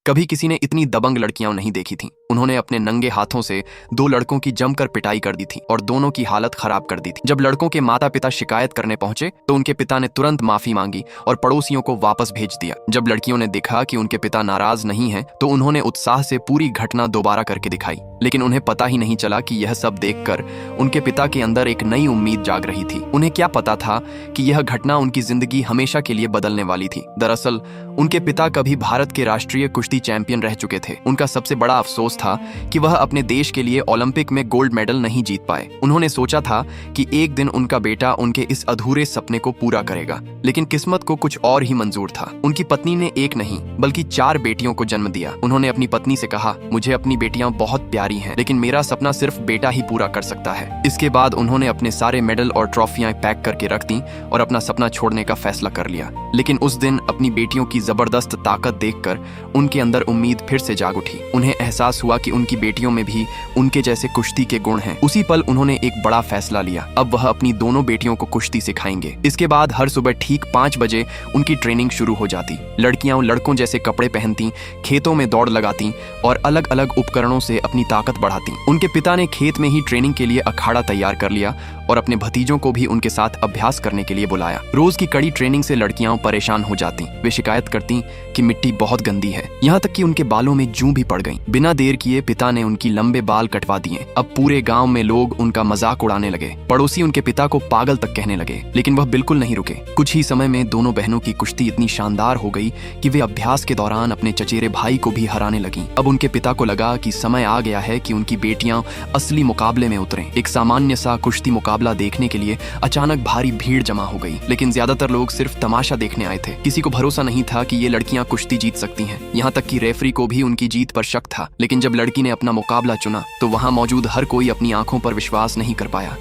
कभी किसी ने इतनी दबंग लड़कियां नहीं देखी थीं। उन्होंने अपने नंगे हाथों से 2 लड़कों की जमकर पिटाई कर दी थी और दोनों की हालत खराब कर दी थी। जब लड़कों के माता पिता शिकायत करने पहुंचे तो उनके पिता ने तुरंत माफी मांगी और पड़ोसियों को वापस भेज दिया। जब लड़कियों ने देखा कि उनके पिता नाराज नहीं हैं, तो उन्होंने उत्साह से पूरी घटना दोबारा करके दिखाई। लेकिन उन्हें पता ही नहीं चला कि यह सब देखकर उनके पिता के अंदर एक नई उम्मीद जाग रही थी। उन्हें क्या पता था कि यह घटना उनकी जिंदगी हमेशा के लिए बदलने वाली थी। दरअसल उनके पिता कभी भारत के राष्ट्रीय कुश्ती चैंपियन रह चुके थे। उनका सबसे बड़ा अफसोस था कि वह अपने देश के लिए ओलंपिक में गोल्ड मेडल नहीं जीत पाए। उन्होंने सोचा था कि एक दिन उनका बेटा उनके इस अधूरे सपने को पूरा करेगा, लेकिन किस्मत को कुछ और ही मंजूर था। उनकी पत्नी ने एक नहीं बल्कि 4 बेटियों को जन्म दिया। उन्होंने अपनी पत्नी से कहा, मुझे अपनी बेटियां बहुत प्यारी हैं, लेकिन मेरा सपना सिर्फ बेटा ही पूरा कर सकता है। इसके बाद उन्होंने अपने सारे मेडल और ट्रॉफियां पैक करके रख दी और अपना सपना छोड़ने का फैसला कर लिया। लेकिन उस दिन अपनी बेटियों की जबरदस्त ताकत देखकर उनके अंदर उम्मीद फिर से जाग उठी। उन्हें एहसास हुआ कि उनकी बेटियों में भी उनके जैसे कुश्ती के गुण हैं। उसी पल उन्होंने एक बड़ा फैसला लिया। अब वह अपनी दोनों बेटियों को कुश्ती सिखाएंगे। इसके बाद हर सुबह ठीक 5 बजे उनकी ट्रेनिंग शुरू हो जाती। लड़कियां लड़कों जैसे कपड़े पहनती, खेतों में दौड़ लगाती और अलग अलग उपकरणों से अपनी ताकत बढ़ाती। उनके पिता ने खेत में ही ट्रेनिंग के लिए अखाड़ा तैयार कर लिया और अपने भतीजों को भी उनके साथ अभ्यास करने के लिए बुलाया। रोज की कड़ी ट्रेनिंग से लड़कियां परेशान हो जाती। वे शिकायत करती कि मिट्टी बहुत गंदी है, यहाँ तक कि उनके बालों में जूं भी पड़ गईं। बिना देर किए पिता ने उनकी लंबे बाल कटवा दिए। अब पूरे गांव में लोग उनका मजाक उड़ाने लगे। पड़ोसी उनके पिता को पागल तक कहने लगे, लेकिन वह बिल्कुल नहीं रुके। कुछ ही समय में दोनों बहनों की कुश्ती इतनी शानदार हो गई कि वे अभ्यास के दौरान अपने चचेरे भाई को भी हराने लगीं। अब उनके पिता को लगा कि समय आ गया है कि उनकी बेटियां असली मुकाबले में उतरें। एक सामान्य सा कुश्ती मुकाबला देखने के लिए अचानक भारी भीड़ जमा हो गई, लेकिन ज्यादातर लोग सिर्फ तमाशा देखने आए थे। किसी को भरोसा नहीं था कि ये लड़कियां कुश्ती जीत सकती हैं। यहाँ तक कि रेफरी को भी उनकी जीत पर शक था। लेकिन जब लड़की ने अपना मुकाबला चुना तो वहां मौजूद हर कोई अपनी आंखों पर विश्वास नहीं कर पाया।